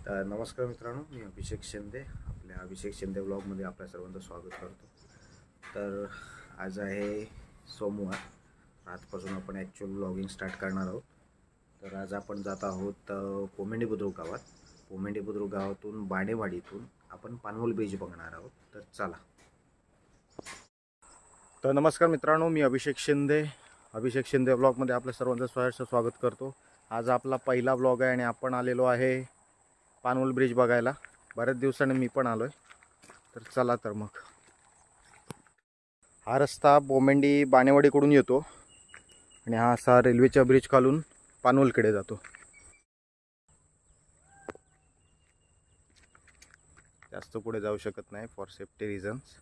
नमस्कार मित्रांनो, मी अभिषेक शिंदे. आपल्या अभिषेक शिंदे ब्लॉगमध्ये आपल्या सर्वांचं स्वागत करतो. तर आज आहे सोमवार. आजपासून आपण ॲक्च्युअल ब्लॉगिंग स्टार्ट करणार आहोत. तर आज आपण जात आहोत पोमेंडी बुद्रुक गावात. पोमेंडी बुद्रुक गावातून बाणेवाडीतून आपण पानवल ब्रिज बघणार आहोत. तर चला. तर नमस्कार मित्रांनो, मी अभिषेक शिंदे ब्लॉगमध्ये आपल्या सर्वांचं स्वागत करतो. आज आपला पहिला ब्लॉग आहे आणि आपण आलेलो आहे पानवल ब्रिज बघायला. बऱ्याच दिवसांनी मी पण आलोय. तर चला. तर मग हा रस्ता पोमेंडी बाणेवाडीकडून येतो आणि हा असा रेल्वेच्या ब्रिज खालून पानवलकडे जातो. जास्त पुढे जाऊ शकत नाही फॉर सेफ्टी रिझन्स.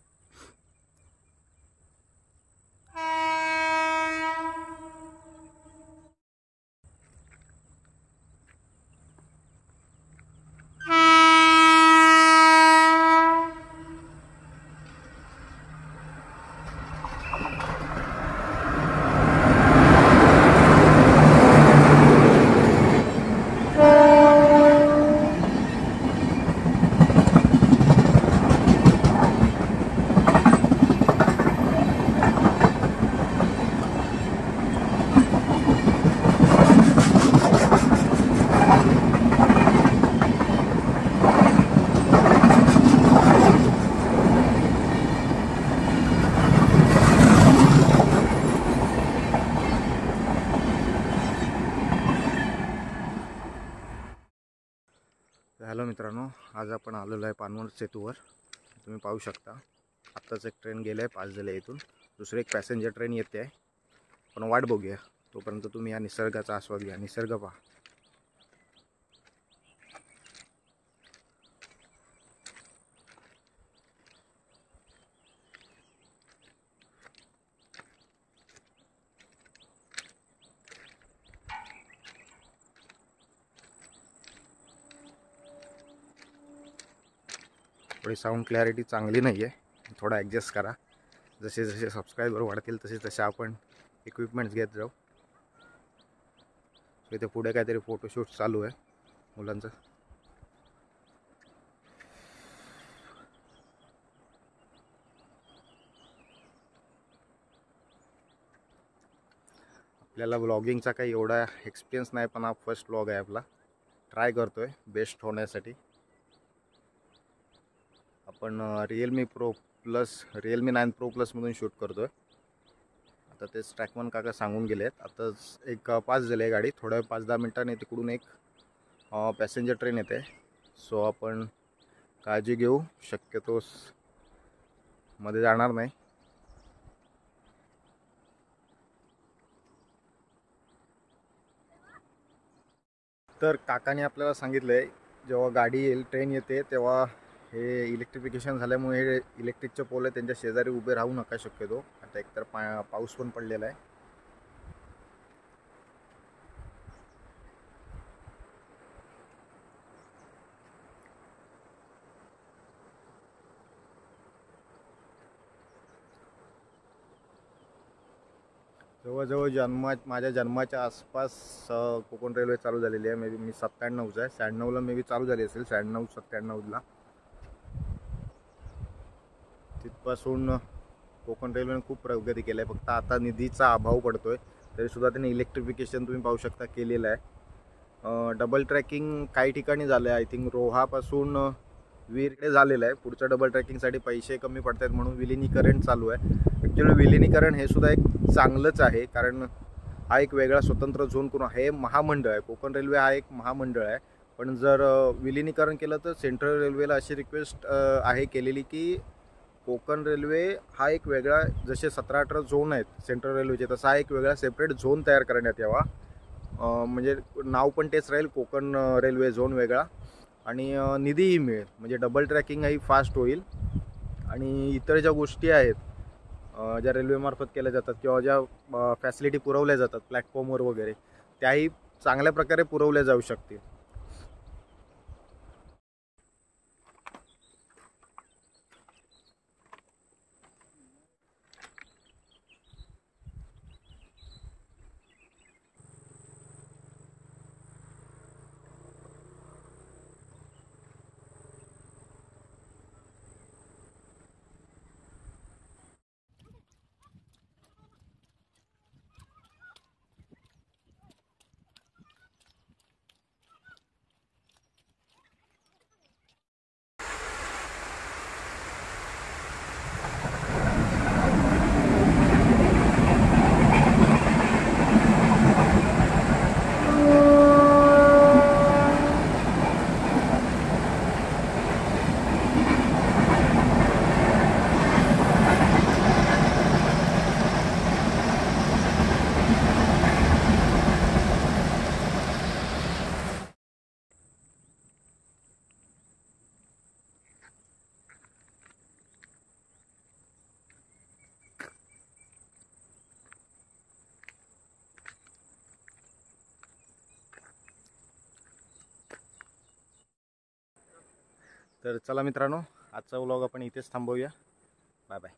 हॅलो मित्रांनो, आज आपण आलेलो आहे पानवल सेतूवर. तुम्ही पाहू शकता आत्ताच एक ट्रेन गेलं आहे 5 झाले इथून. दुसरी एक पॅसेंजर ट्रेन येते आहे. पण वाट बघूया. तोपर्यंत तुम्ही या निसर्गाचा आस्वाद घ्या. निसर्ग पहा. थोडी साऊंड क्लॅरिटी चांगली नाही आहे. थोडा ॲडजस्ट करा. जसे जसे सबस्क्रायबर वाढतील तसे आपण इक्विपमेंट्स घेत जाऊ. इथे पुढे काहीतरी फोटोशूट चालू आहे मुलांचं. आपल्याला ब्लॉगिंगचा काही एवढा एक्सपिरियन्स नाही, पण हा फर्स्ट ब्लॉग आहे आपला. ट्राय करतोय बेस्ट होण्यासाठी. आपण रिअलमी 9 प्रो प्लसमधून शूट करतोय. आता तेच ट्रॅकमन काका सांगून गेले आहेत. आताच एक 5 झाले गाडी. थोड्या 5-10 मिनिटांनी तिकडून एक पॅसेंजर ट्रेन येते. सो आपण काळजी घेऊ. शक्यतो मध्ये जाणार नाही. तर काकाने आपल्याला सांगितलं आहे जेव्हा गाडी येईल, ट्रेन येते, तेव्हा हे इलेक्ट्रिफिकेशन झाल्यामुळे हे इलेक्ट्रिकचे पोल आहे त्यांच्या शेजारी उभे राहू नका शक्यतो. आता एकतर पाऊस पण पडलेला आहे. जवळजवळ माझ्या जन्माच्या आसपास कोकण रेल्वे चालू झालेली आहे. मे बी मी 97चा आहे. 96ला मे बी चालू झाली असेल. 96-97ला तिथपासून कोकण रेल्वेने खूप प्रगती केली आहे. फक्त आता निधीचा अभाव पडतोय. तरीसुद्धा त्यांनी इलेक्ट्रिफिकेशन तुम्ही पाहू शकता केलेलं आहे. डबल ट्रॅकिंग काही ठिकाणी झालं आहे. आय थिंक रोहापासून वीरकडे झालेलं आहे. पुढच्या डबल ट्रॅकिंगसाठी पैसे कमी पडत आहेत म्हणून विलिनीकरण चालू आहे. ॲक्च्युली विलिनीकरण हे सुद्धा एक चांगलंच आहे, कारण हा एक वेगळा स्वतंत्र झोन करून हे महामंडळ आहे. कोकण रेल्वे हा एक महामंडळ आहे. पण जर विलिनीकरण केलं तर सेंट्रल रेल्वेला अशी रिक्वेस्ट आहे केलेली की कोकण रेल्वे हा एक वेगळा, जसे 17-18 झोन आहेत सेंट्रल रेल्वेचे, तसा हा एक वेगळा सेपरेट झोन तयार करण्यात यावा. म्हणजे नाव पण तेच राहील, कोकण रेल्वे झोन वेगळा, आणि निधीही मिळेल. म्हणजे डबल ट्रॅकिंगही फास्ट होईल आणि इतर ज्या गोष्टी आहेत ज्या रेल्वेमार्फत केल्या जातात किंवा ज्या फॅसिलिटी पुरवल्या जातात प्लॅटफॉर्मवर वगैरे, त्याही चांगल्या प्रकारे पुरवल्या जाऊ शकतील. तर चला मित्रांनो, आजचा व्लॉग आपण इथेच थांबवूया. Bye bye.